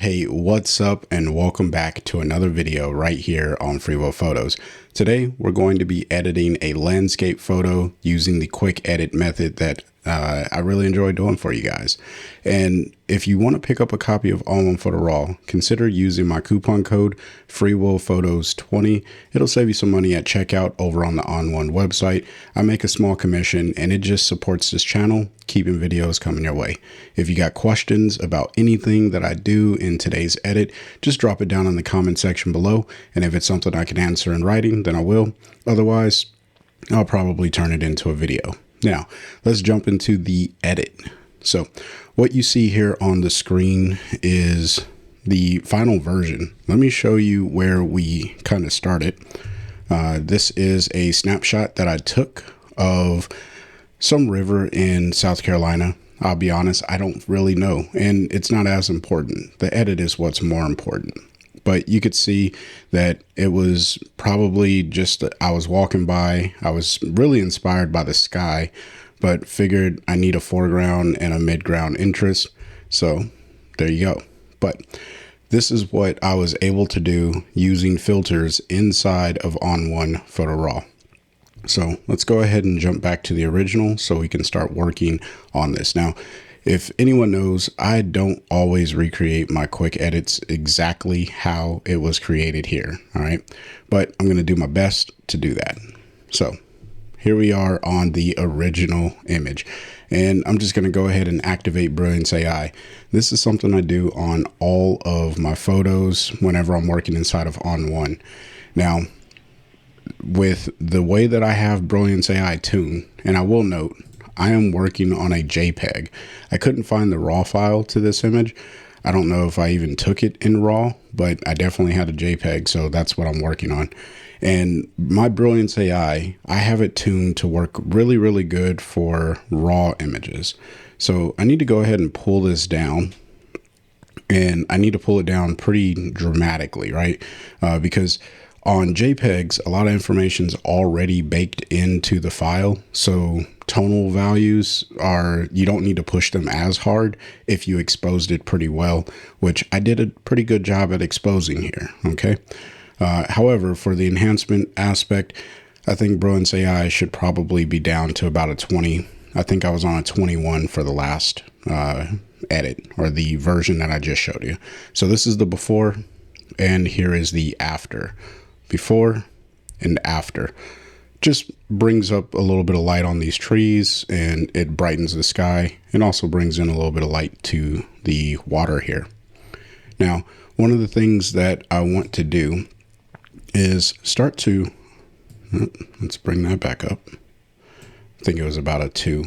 Hey, what's up and welcome back to another video right here on ON1 Photos. Today we're going to be editing a landscape photo using the quick edit method that I really enjoy doing for you guys. And if you want to pick up a copy of ON1 Photo Raw, consider using my coupon code FreeWillPhotos20. It'll save you some money at checkout over on the ON1 website. I make a small commission and it just supports this channel, keeping videos coming your way. If you got questions about anything that I do in today's edit, just drop it down in the comment section below. And if it's something I can answer in writing, then I will. Otherwise, I'll probably turn it into a video. Now, let's jump into the edit. So what you see here on the screen is the final version. Let me show you where we kind of started. This is a snapshot that I took of some river in South Carolina. I'll be honest, I don't really know, and it's not as important. The edit is what's more important. But you could see that it was probably just, I was walking by, I was really inspired by the sky, but figured I need a foreground and a midground interest. So there you go. But this is what I was able to do using filters inside of ON1 Photo Raw. So let's go ahead and jump back to the original so we can start working on this. Now, if anyone knows, I don't always recreate my quick edits exactly how it was created here. All right. But I'm going to do my best to do that. So here we are on the original image, and I'm just going to go ahead and activate Brilliance AI. This is something I do on all of my photos whenever I'm working inside of ON1. Now, with the way that I have Brilliance AI tuned, and I will note, I am working on a JPEG. I couldn't find the RAW file to this image. I don't know if I even took it in RAW, but I definitely had a JPEG, so that's what I'm working on. And my Brilliance AI, I have it tuned to work really, really good for RAW images. So I need to go ahead and pull this down. And I need to pull it down pretty dramatically, right? Because on JPEGs, a lot of information is already baked into the file. So tonal values you don't need to push them as hard if you exposed it pretty well, which I did a pretty good job at exposing here. Okay. However, for the enhancement aspect, I think Brilliance AI should probably be down to about a 20. I think I was on a 21 for the last edit, or the version that I just showed you. So this is the before, and here is the after. Before and after. Just brings up a little bit of light on these trees, and it brightens the sky, and also brings in a little bit of light to the water here. Now, one of the things that I want to do is start to, let's bring that back up. I think it was about a 2.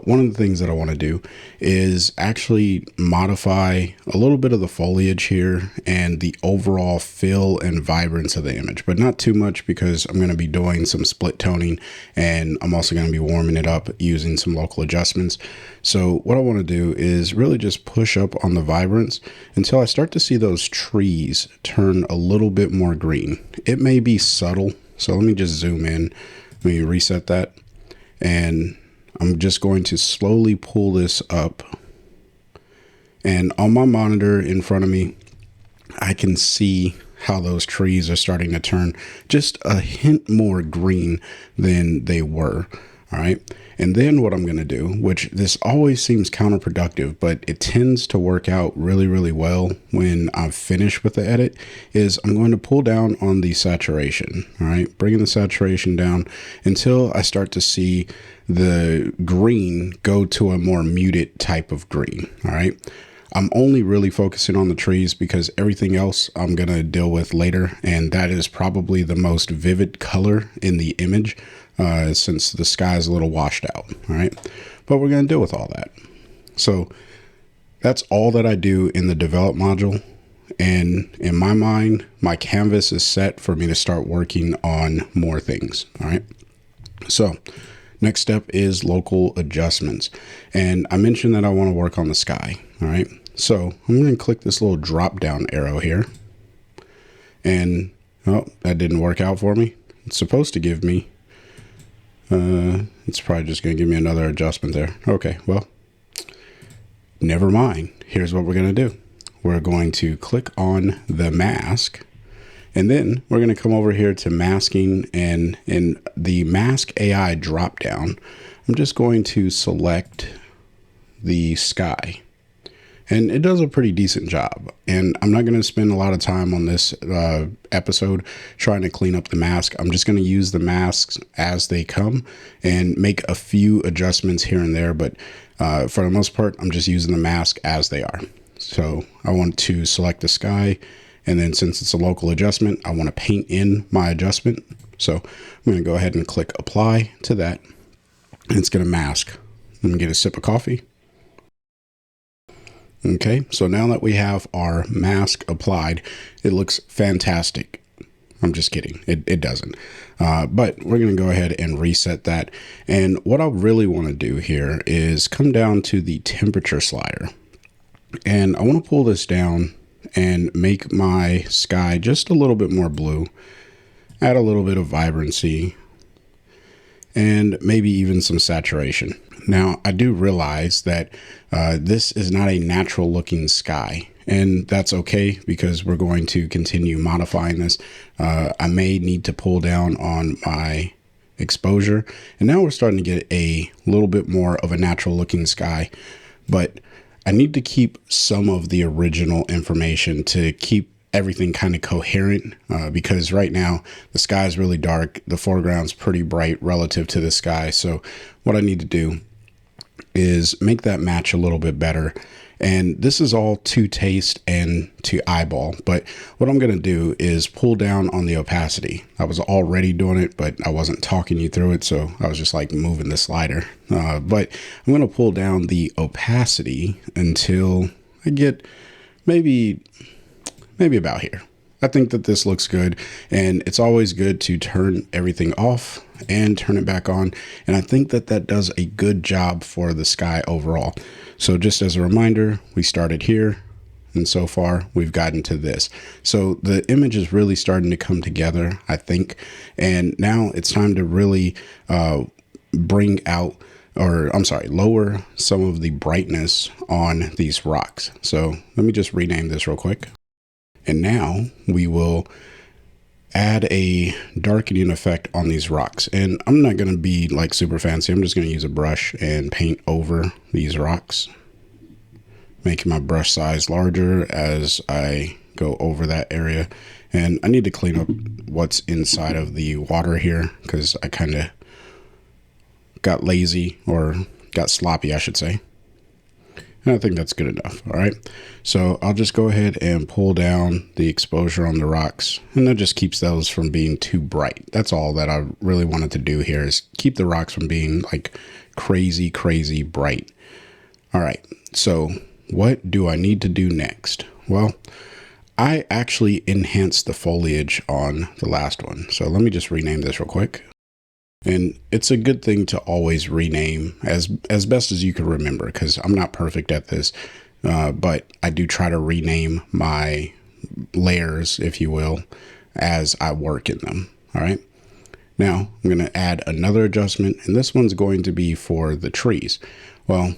One of the things that I want to do is actually modify a little bit of the foliage here and the overall feel and vibrance of the image, but not too much, because I'm going to be doing some split toning, and I'm also going to be warming it up using some local adjustments. So what I want to do is really just push up on the vibrance until I start to see those trees turn a little bit more green. It may be subtle, so let me just zoom in. Let me reset that, and I'm just going to slowly pull this up, and on my monitor in front of me, I can see how those trees are starting to turn just a hint more green than they were. All right. And then what I'm going to do, which this always seems counterproductive, but it tends to work out really, really well when I've finished with the edit, is I'm going to pull down on the saturation. All right. Bringing the saturation down until I start to see the green go to a more muted type of green. All right. I'm only really focusing on the trees because everything else I'm going to deal with later. And that is probably the most vivid color in the image, since the sky is a little washed out. All right. But we're going to deal with all that. So that's all that I do in the develop module. And in my mind, my canvas is set for me to start working on more things. All right. So next step is local adjustments. And I mentioned that I want to work on the sky. All right. So I'm going to click this little drop down arrow here, and oh, that didn't work out for me. It's supposed to give me, it's probably just going to give me another adjustment there. Okay, well, never mind. Here's what we're going to do. we're going to click on the mask. And then we're going to come over here to masking, and in the mask AI drop down, I'm just going to select the sky. And it does a pretty decent job. And I'm not going to spend a lot of time on this episode trying to clean up the mask. I'm just going to use the masks as they come and make a few adjustments here and there. But for the most part, I'm just using the mask as they are. So I want to select the sky. And then since it's a local adjustment, I want to paint in my adjustment. So I'm going to go ahead and click apply to that. And it's going to mask. Let me get a sip of coffee. Okay, so now that we have our mask applied, it looks fantastic. I'm just kidding. It doesn't. But we're going to go ahead and reset that. And what I really want to do here is come down to the temperature slider. And I want to pull this down and make my sky just a little bit more blue, add a little bit of vibrancy, and maybe even some saturation. Now, I do realize that this is not a natural looking sky, and that's okay because we're going to continue modifying this. I may need to pull down on my exposure, and now we're starting to get a little bit more of a natural looking sky, but I need to keep some of the original information to keep everything kind of coherent because right now the sky is really dark. The foreground's pretty bright relative to the sky. So what I need to do is make that match a little bit better. And this is all to taste and to eyeball. But what I'm going to do is pull down on the opacity. I was already doing it, but I wasn't talking you through it. So I was just like moving the slider. But I'm going to pull down the opacity until I get maybe about here. I think that this looks good, and it's always good to turn everything off and turn it back on. And I think that that does a good job for the sky overall. So just as a reminder, we started here, and so far we've gotten to this. So the image is really starting to come together, I think. And now it's time to really lower some of the brightness on these rocks. So let me just rename this real quick. And now we will add a darkening effect on these rocks. And I'm not going to be like super fancy. I'm just going to use a brush and paint over these rocks, making my brush size larger as I go over that area. And I need to clean up what's inside of the water here because I kind of got lazy, or got sloppy, I should say. And I think that's good enough. All right. So I'll just go ahead and pull down the exposure on the rocks, and that just keeps those from being too bright. That's all that I really wanted to do here, is keep the rocks from being like crazy, crazy bright. All right. So what do I need to do next? Well, I actually enhanced the foliage on the last one. So let me just rename this real quick. And it's a good thing to always rename as best as you can remember, because I'm not perfect at this, but I do try to rename my layers, if you will, as I work in them. All right. Now I'm going to add another adjustment, and this one's going to be for the trees. Well,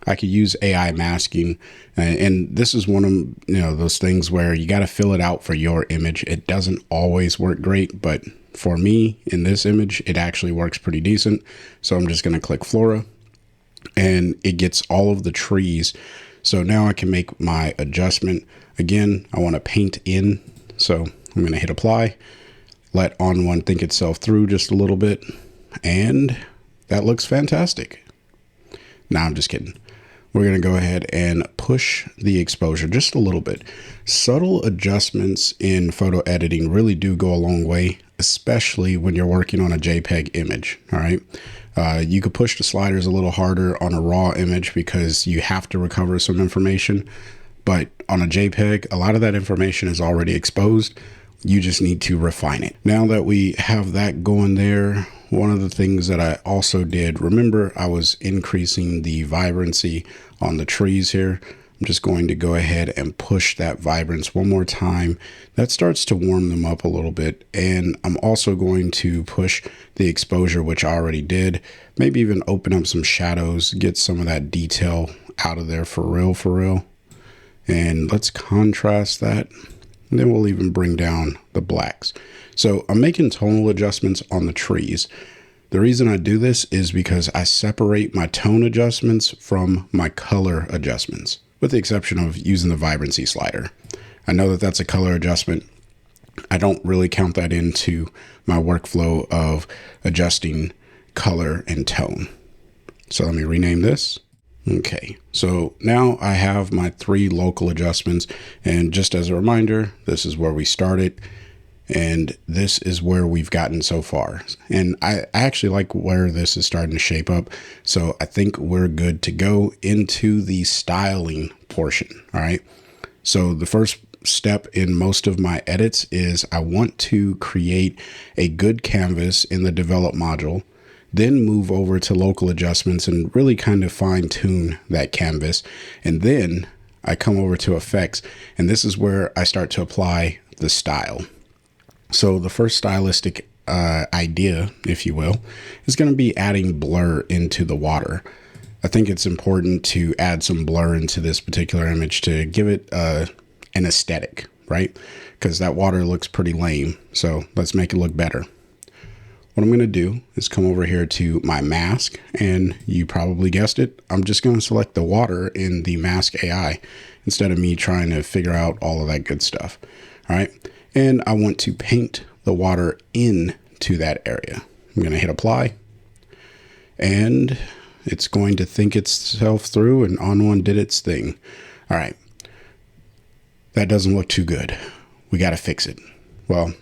I could use AI masking, and this is one of those things where you got to fill it out for your image. It doesn't always work great, but for me in this image, it actually works pretty decent. So I'm just going to click Flora, and it gets all of the trees. So now I can make my adjustment. Again, I want to paint in. So I'm going to hit apply, let ON1 think itself through just a little bit. And that looks fantastic. Now I'm just kidding. We're going to go ahead and push the exposure just a little bit. Subtle adjustments in photo editing really do go a long way, especially when you're working on a JPEG image. All right. You could push the sliders a little harder on a raw image because you have to recover some information. But on a JPEG, a lot of that information is already exposed. You just need to refine it. Now that we have that going there, one of the things that I also did, remember I was increasing the vibrancy on the trees here. I'm just going to go ahead and push that vibrance one more time. That starts to warm them up a little bit. And I'm also going to push the exposure, which I already did. Maybe even open up some shadows, get some of that detail out of there for real. And let's contrast that. And then we'll even bring down the blacks. So I'm making tonal adjustments on the trees. The reason I do this is because I separate my tone adjustments from my color adjustments, with the exception of using the vibrancy slider. I know that that's a color adjustment. I don't really count that into my workflow of adjusting color and tone. So let me rename this. Okay, so now I have my 3 local adjustments, and just as a reminder, this is where we started and this is where we've gotten so far. And I actually like where this is starting to shape up, so I think we're good to go into the styling portion. All right, so the first step in most of my edits is I want to create a good canvas in the develop module, then move over to local adjustments and really kind of fine tune that canvas. And then I come over to effects, and this is where I start to apply the style. So the first stylistic idea, if you will, is going to be adding blur into the water. I think it's important to add some blur into this particular image to give it an aesthetic, right? Because that water looks pretty lame. So let's make it look better. What I'm going to do is come over here to my mask, and you probably guessed it, I'm just going to select the water in the mask AI instead of me trying to figure out all of that good stuff. All right. And I want to paint the water into that area. I'm going to hit apply, and it's going to think itself through, and ON1 did its thing. All right. That doesn't look too good. We got to fix it. Well,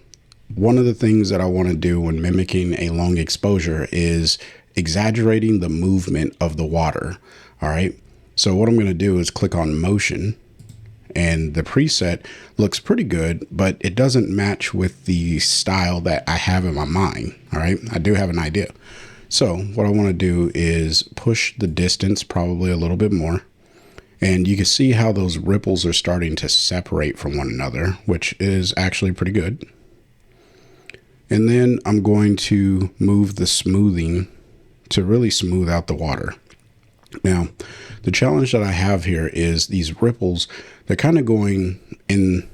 one of the things that I want to do when mimicking a long exposure is exaggerating the movement of the water. All right. So what I'm going to do is click on motion, and the preset looks pretty good, but it doesn't match with the style that I have in my mind. All right. I do have an idea. So what I want to do is push the distance probably a little bit more. And you can see how those ripples are starting to separate from one another, which is actually pretty good. And then I'm going to move the smoothing to really smooth out the water. Now, the challenge that I have here is these ripples, they're kind of going in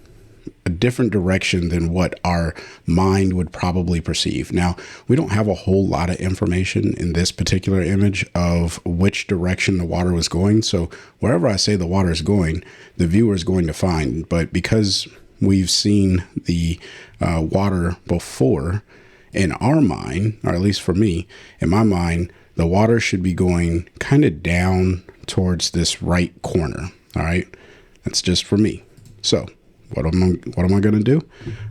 a different direction than what our mind would probably perceive. Now, we don't have a whole lot of information in this particular image of which direction the water was going. So wherever I say the water is going, the viewer is going to find. But because we've seen the water before, in our mind, or at least for me, in my mind, the water should be going kind of down towards this right corner. All right. That's just for me. So what am I going to do?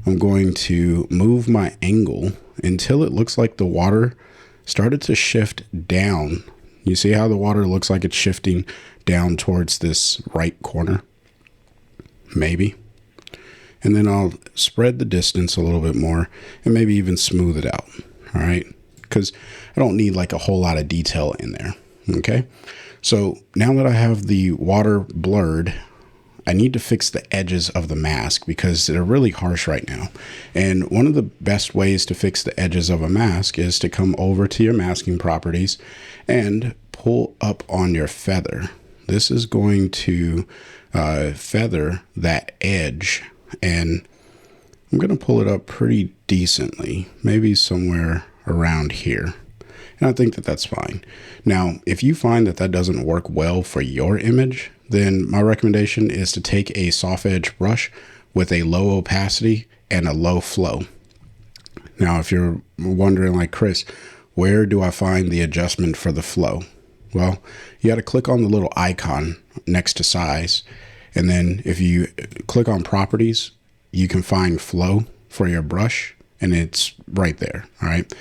I'm going to move my angle until it looks like the water started to shift down. You see how the water looks like it's shifting down towards this right corner? Maybe. And then I'll spread the distance a little bit more and maybe even smooth it out. All right. Because I don't need like a whole lot of detail in there. Okay. So now that I have the water blurred, I need to fix the edges of the mask because they're really harsh right now. And one of the best ways to fix the edges of a mask is to come over to your masking properties and pull up on your feather. This is going to feather that edge, and I'm going to pull it up pretty decently, maybe somewhere around here. And I think that that's fine. Now, if you find that that doesn't work well for your image, then my recommendation is to take a soft edge brush with a low opacity and a low flow. Now, if you're wondering like, Chris, where do I find the adjustment for the flow? Well, you got to click on the little icon next to size. And then if you click on properties, you can find flow for your brush, and it's right there. All right.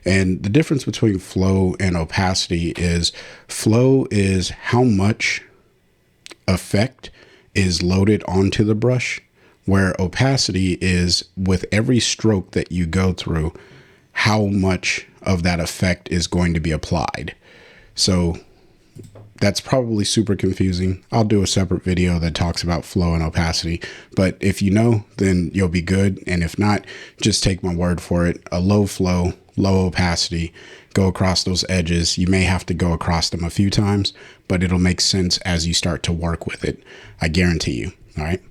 And the difference between flow and opacity is flow is how much effect is loaded onto the brush, where opacity is with every stroke that you go through, how much of that effect is going to be applied. So that's probably super confusing. I'll do a separate video that talks about flow and opacity, but if you know, then you'll be good. And if not, just take my word for it. A low flow low opacity, go across those edges. You may have to go across them a few times, but it'll make sense as you start to work with it. I guarantee you. All right.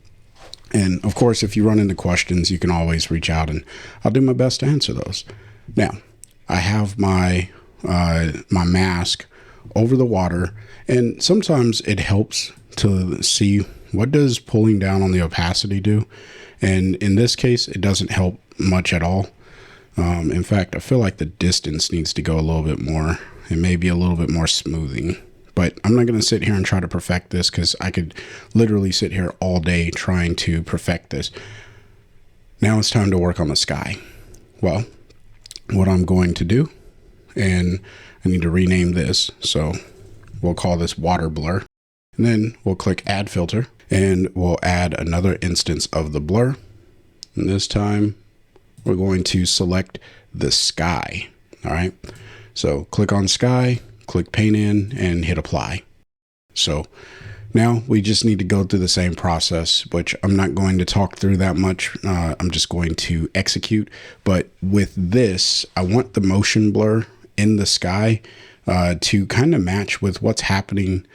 And of course, if you run into questions, you can always reach out and I'll do my best to answer those. Now, I have my my mask over the water, and sometimes it helps to see what does pulling down on the opacity do. And in this case, it doesn't help much at all. In fact, I feel like the distance needs to go a little bit more and maybe a little bit more smoothing. But I'm not going to sit here and try to perfect this because I could literally sit here all day trying to perfect this. Now it's time to work on the sky. Well, what I'm going to do, and I need to rename this, so we'll call this water blur. And then we'll click add filter and we'll add another instance of the blur. And this time we're going to select the sky. All right. So click on sky, click paint in and hit apply. So now we just need to go through the same process, which I'm not going to talk through that much. I'm just going to execute. But with this, I want the motion blur in the sky to kind of match with what's happening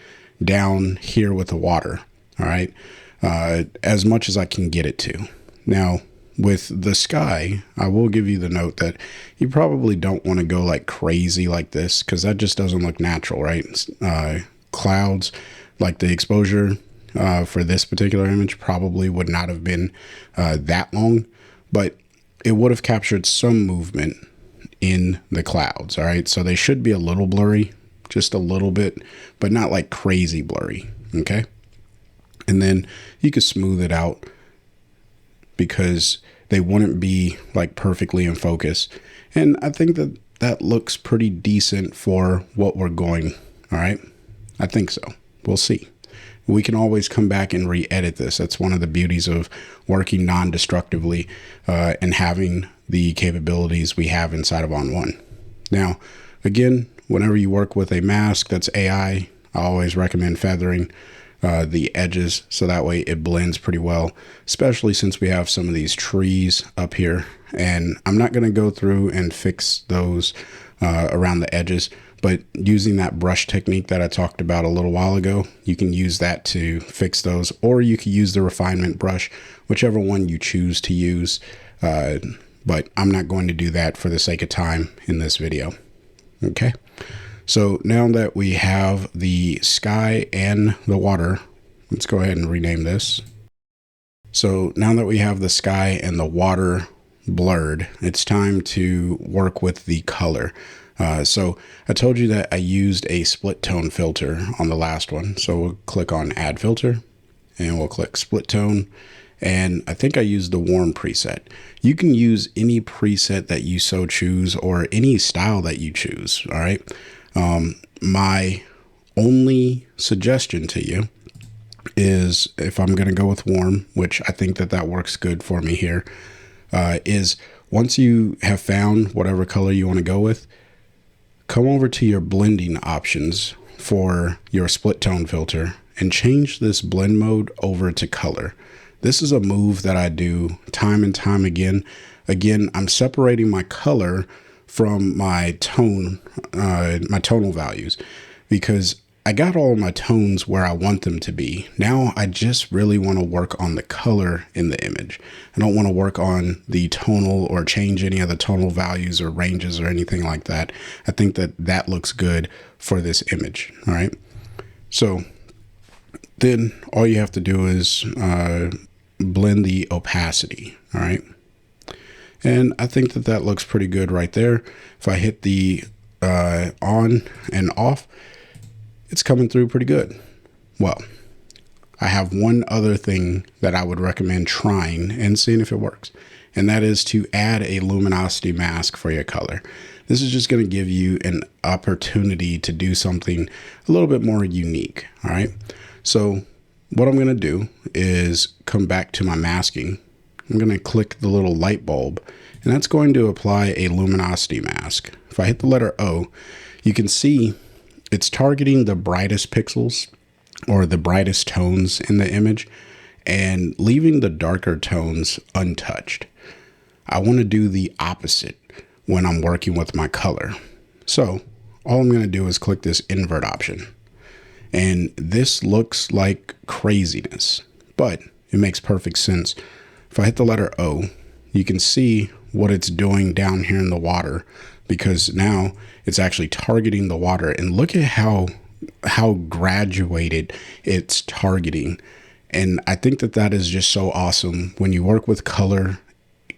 down here with the water. All right. As much as I can get it to. Now, with the sky, I will give you the note that you probably don't want to go like crazy like this because that just doesn't look natural, right? Clouds, like the exposure for this particular image probably would not have been that long, but it would have captured some movement in the clouds. All right. So they should be a little blurry, just a little bit, but not like crazy blurry. Okay. And then you can smooth it out because they wouldn't be like perfectly in focus. And I think that that looks pretty decent for what we're going. All right. I think so. We'll see. We can always come back and re-edit this. That's one of the beauties of working non-destructively and having the capabilities we have inside of ON1. Now, again, whenever you work with a mask that's AI, I always recommend feathering the edges so that way it blends pretty well, especially since we have some of these trees up here. And I'm not going to go through and fix those around the edges, but using that brush technique that I talked about a little while ago, you can use that to fix those, or you can use the refinement brush, whichever one you choose to use. But I'm not going to do that for the sake of time in this video. Okay. So now that we have the sky and the water, let's go ahead and rename this. So now that we have the sky and the water blurred, it's time to work with the color. So I told you that I used a split tone filter on the last one. So we'll click on add filter and we'll click split tone. And I think I used the warm preset. You can use any preset that you so choose or any style that you choose. All right. My only suggestion to you is if I'm going to go with warm, which I think that that works good for me here, is once you have found whatever color you want to go with, come over to your blending options for your split tone filter and change this blend mode over to color. This is a move that I do time and time again. Again, I'm separating my color from my tone, my tonal values, because I got all my tones where I want them to be. Now I just really want to work on the color in the image. I don't want to work on the tonal or change any of the tonal values or ranges or anything like that. I think that that looks good for this image. All right. So then all you have to do is blend the opacity. All right. And I think that that looks pretty good right there. If I hit the on and off, it's coming through pretty good. Well, I have one other thing that I would recommend trying and seeing if it works. And that is to add a luminosity mask for your color. This is just going to give you an opportunity to do something a little bit more unique. All right. So what I'm going to do is come back to my masking. I'm going to click the little light bulb, and that's going to apply a luminosity mask. If I hit the letter O, you can see it's targeting the brightest pixels or the brightest tones in the image and leaving the darker tones untouched. I want to do the opposite when I'm working with my color. So all I'm going to do is click this invert option. And this looks like craziness, but it makes perfect sense. If I hit the letter O, you can see what it's doing down here in the water, because now it's actually targeting the water. And look at how graduated it's targeting. And I think that that is just so awesome. When you work with color,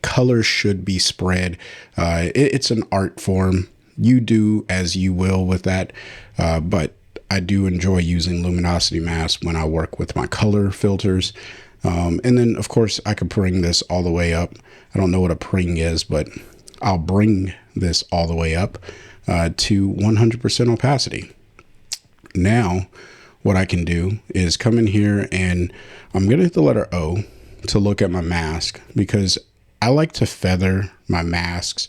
color should be spread. It's an art form. You do as you will with that. But I do enjoy using luminosity masks when I work with my color filters. And then of course I could bring this all the way up. I don't know what a pring is, but I'll bring this all the way up to 100% opacity. Now what I can do is come in here and I'm going to hit the letter O to look at my mask, because I like to feather my masks.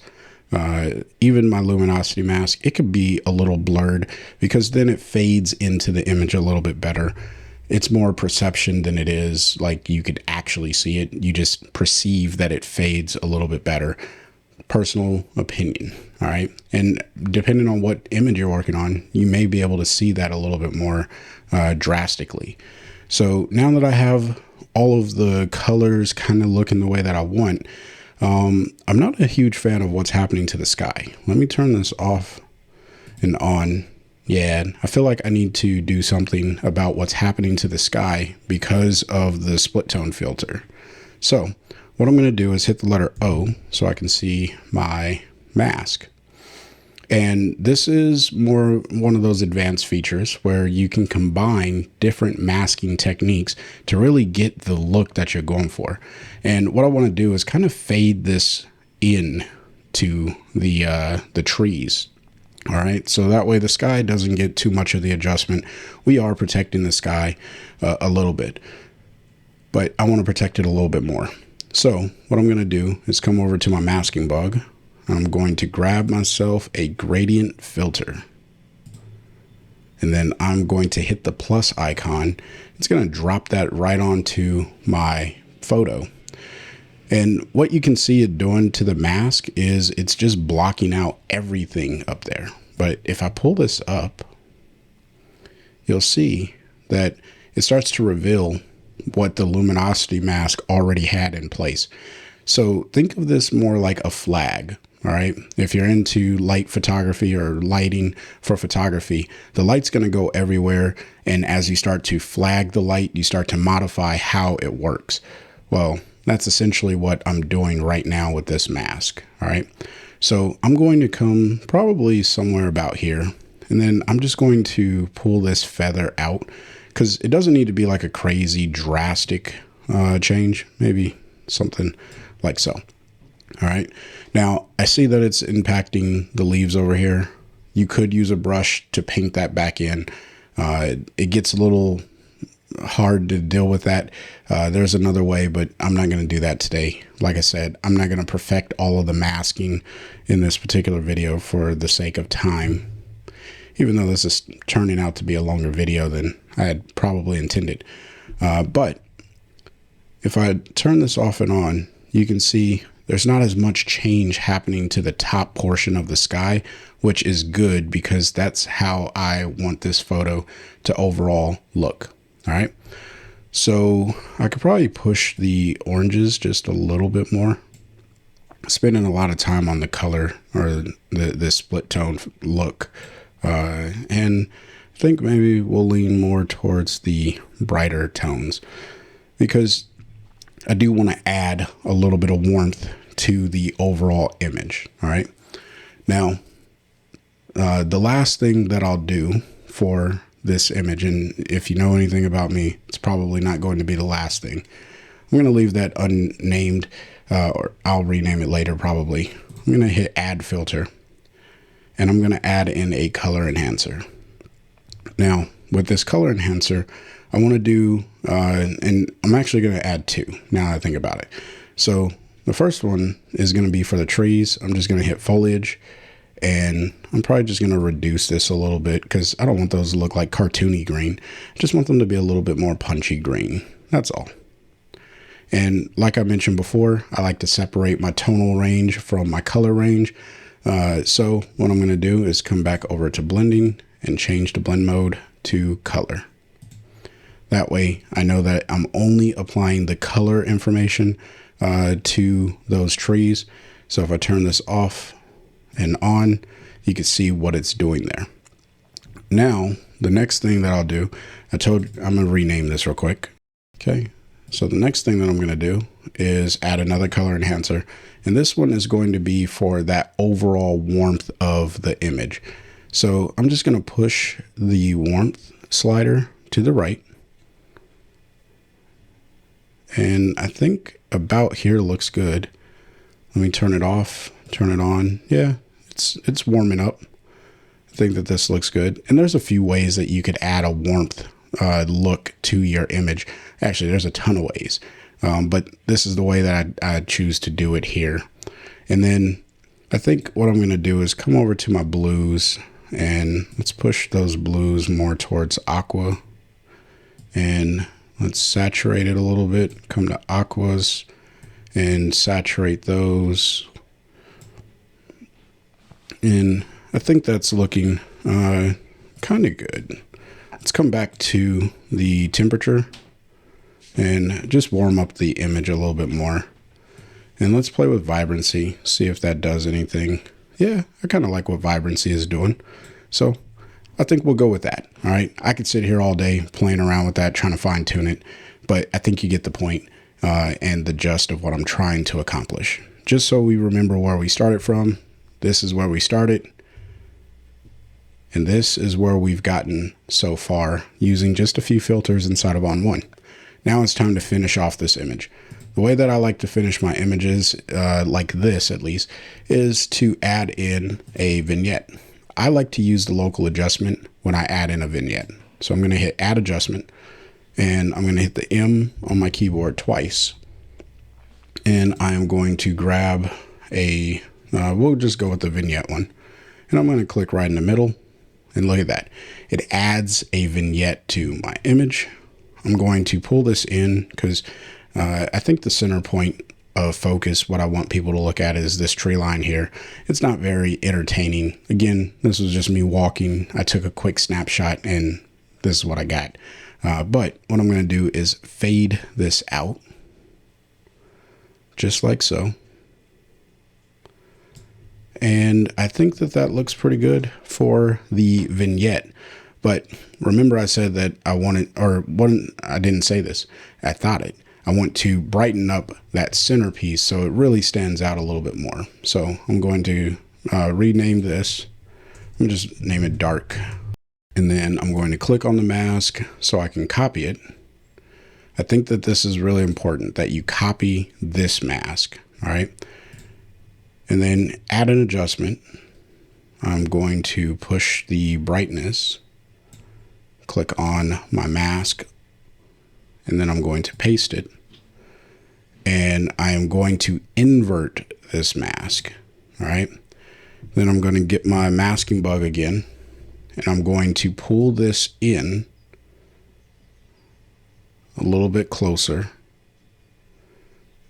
Even my luminosity mask, it could be a little blurred, because then it fades into the image a little bit better. It's more perception than it is like you could actually see it. You just perceive that it fades a little bit better. Personal opinion. All right. And depending on what image you're working on, you may be able to see that a little bit more drastically. So now that I have all of the colors kind of looking the way that I want, I'm not a huge fan of what's happening to the sky. Let me turn this off and on. Yeah, I feel like I need to do something about what's happening to the sky because of the split tone filter. So what I'm going to do is hit the letter O so I can see my mask. And this is more one of those advanced features where you can combine different masking techniques to really get the look that you're going for. And what I want to do is kind of fade this in to the trees. All right. So that way the sky doesn't get too much of the adjustment. We are protecting the sky a little bit, but I want to protect it a little bit more. So what I'm going to do is come over to my masking bug. I'm going to grab myself a gradient filter, and then I'm going to hit the plus icon. It's going to drop that right onto my photo. And what you can see it doing to the mask is it's just blocking out everything up there. But if I pull this up, you'll see that it starts to reveal what the luminosity mask already had in place. So think of this more like a flag. All right. If you're into light photography or lighting for photography, the light's going to go everywhere. And as you start to flag the light, you start to modify how it works. Well, that's essentially what I'm doing right now with this mask. All right. So I'm going to come probably somewhere about here, and then I'm just going to pull this feather out, because it doesn't need to be like a crazy drastic change, maybe something like so. All right. Now I see that it's impacting the leaves over here. You could use a brush to paint that back in. It gets a little hard to deal with that. There's another way, but I'm not going to do that today. Like I said, I'm not going to perfect all of the masking in this particular video for the sake of time, even though this is turning out to be a longer video than I had probably intended. But if I turn this off and on, you can see there's not as much change happening to the top portion of the sky, which is good because that's how I want this photo to overall look. All right. So I could probably push the oranges just a little bit more. Spending a lot of time on the color or the split tone look. And I think maybe we'll lean more towards the brighter tones, because I do want to add a little bit of warmth to the overall image. All right. Now, the last thing that I'll do for this image, and if you know anything about me, it's probably not going to be the last thing. I'm going to leave that unnamed, or I'll rename it later probably. I'm going to hit add filter, and I'm going to add in a color enhancer. Now, with this color enhancer, I want to do, and I'm actually going to add two now that I think about it. So the first one is going to be for the trees. I'm just going to hit foliage, and I'm probably just going to reduce this a little bit because I don't want those to look like cartoony green. I just want them to be a little bit more punchy green. That's all. And like I mentioned before, I like to separate my tonal range from my color range. So what I'm going to do is come back over to blending and change the blend mode to color. That way I know that I'm only applying the color information to those trees. So if I turn this off and on, you can see what it's doing there. Now, the next thing that I'll do, I'm going to rename this real quick. Okay. So the next thing that I'm going to do is add another color enhancer. And this one is going to be for that overall warmth of the image. So I'm just going to push the warmth slider to the right. And I think about here looks good. Let me turn it off, turn it on. Yeah, it's warming up. I think that this looks good. And there's a few ways that you could add a warmth look to your image. Actually, there's a ton of ways. But this is the way that I choose to do it here. And then I think what I'm going to do is come over to my blues and let's push those blues more towards aqua. And let's saturate it a little bit. Come to aquas and saturate those. And I think that's looking kind of good. Let's come back to the temperature and just warm up the image a little bit more. And let's play with vibrancy, see if that does anything. Yeah, I kind of like what vibrancy is doing. So I think we'll go with that. All right. I could sit here all day playing around with that, trying to fine tune it, but I think you get the point and the gist of what I'm trying to accomplish. Just so we remember where we started from. This is where we started. And this is where we've gotten so far using just a few filters inside of ON1. Now it's time to finish off this image. The way that I like to finish my images, like this at least, is to add in a vignette. I like to use the local adjustment when I add in a vignette. So I'm going to hit add adjustment and I'm going to hit the M on my keyboard twice. And I am going to grab we'll just go with the vignette one. And I'm going to click right in the middle and look at that. It adds a vignette to my image. I'm going to pull this in because I think the center point of focus, what I want people to look at is this tree line here. It's not very entertaining. Again, this was just me walking. I took a quick snapshot and this is what I got. But what I'm going to do is fade this out just like so. And I think that that looks pretty good for the vignette. But remember I said that I didn't say this. I thought it. I want to brighten up that centerpiece so it really stands out a little bit more. So I'm going to rename this. I'm just name it dark. And then I'm going to click on the mask so I can copy it. I think that this is really important that you copy this mask. All right. And then add an adjustment. I'm going to push the brightness, click on my mask, and then I'm going to paste it. And I am going to invert this mask. All right. Then I'm going to get my masking bug again, and I'm going to pull this in a little bit closer,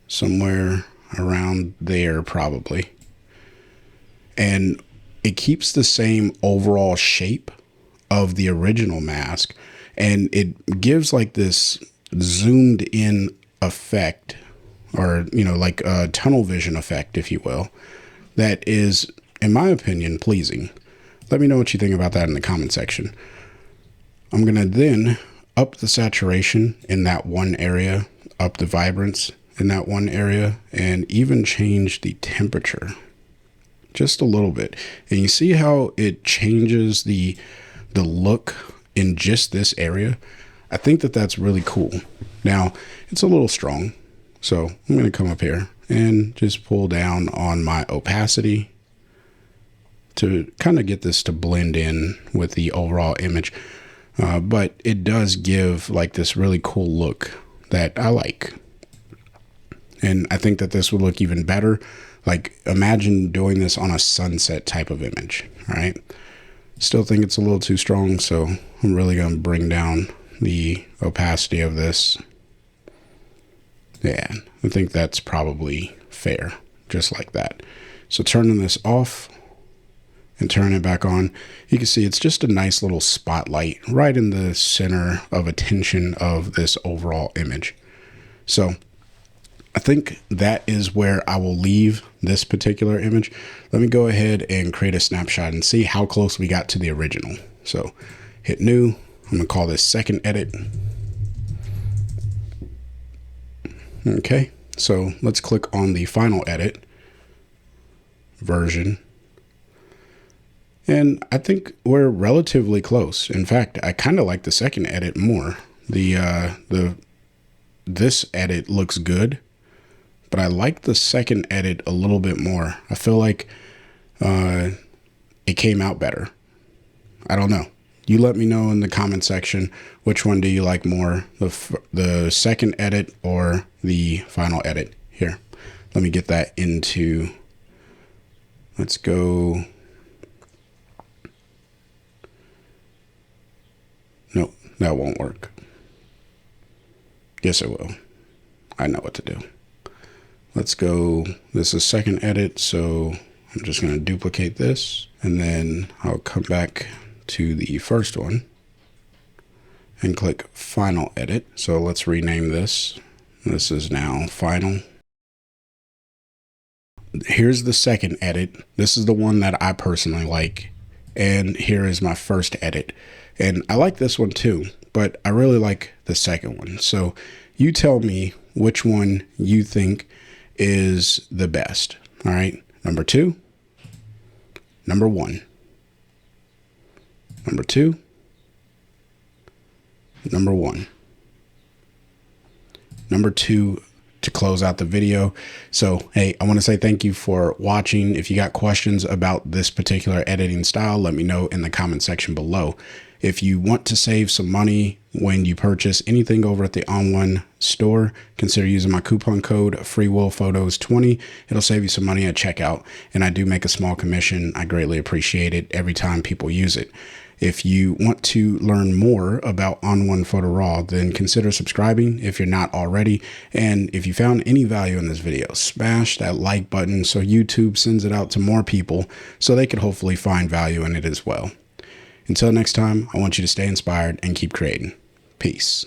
somewhere around there probably. And it keeps the same overall shape of the original mask, and it gives like this zoomed in effect, or like a tunnel vision effect, if you will, that is, in my opinion, pleasing. Let me know what you think about that in the comment section. I'm gonna then up the saturation in that one area, up the vibrance in that one area, and even change the temperature just a little bit. And you see how it changes the look in just this area? I think that that's really cool. Now, it's a little strong, so I'm going to come up here and just pull down on my opacity to kind of get this to blend in with the overall image. But it does give like this really cool look that I like. And I think that this would look even better. Like, imagine doing this on a sunset type of image. All right. Still think it's a little too strong, so I'm really going to bring down the opacity of this. Yeah, I think that's probably fair, just like that. So turning this off, and turn it back on, you can see it's just a nice little spotlight right in the center of attention of this overall image. So I think that is where I will leave this particular image. Let me go ahead and create a snapshot and see how close we got to the original. So hit new. I'm gonna call this second edit. Okay, so let's click on the final edit version. And I think we're relatively close. In fact, I kind of like the second edit more. This edit looks good, but I like the second edit a little bit more. I feel like it came out better. I don't know. You let me know in the comment section, which one do you like more, the second edit or the final edit. Here, let me get that into, let's go. Nope, that won't work. Yes, it will. I know what to do. Let's go. This is second edit, so I'm just going to duplicate this, and then I'll come back to the first one and click final edit. So let's rename this. This is now final. Here's the second edit. This is the one that I personally like. And here is my first edit. And I like this one too, but I really like the second one. So you tell me which one you think is the best. All right. Number 2, number 1, number 2, number 1, number 2 to close out the video. So, hey, I want to say thank you for watching. If you got questions about this particular editing style, let me know in the comment section below. If you want to save some money when you purchase anything over at the ON1 store, consider using my coupon code FreeWillPhotos20. It'll save you some money at checkout, and I do make a small commission. I greatly appreciate it every time people use it. If you want to learn more about ON1 Photo Raw, then consider subscribing if you're not already. And if you found any value in this video, smash that like button so YouTube sends it out to more people so they could hopefully find value in it as well. Until next time, I want you to stay inspired and keep creating. Peace.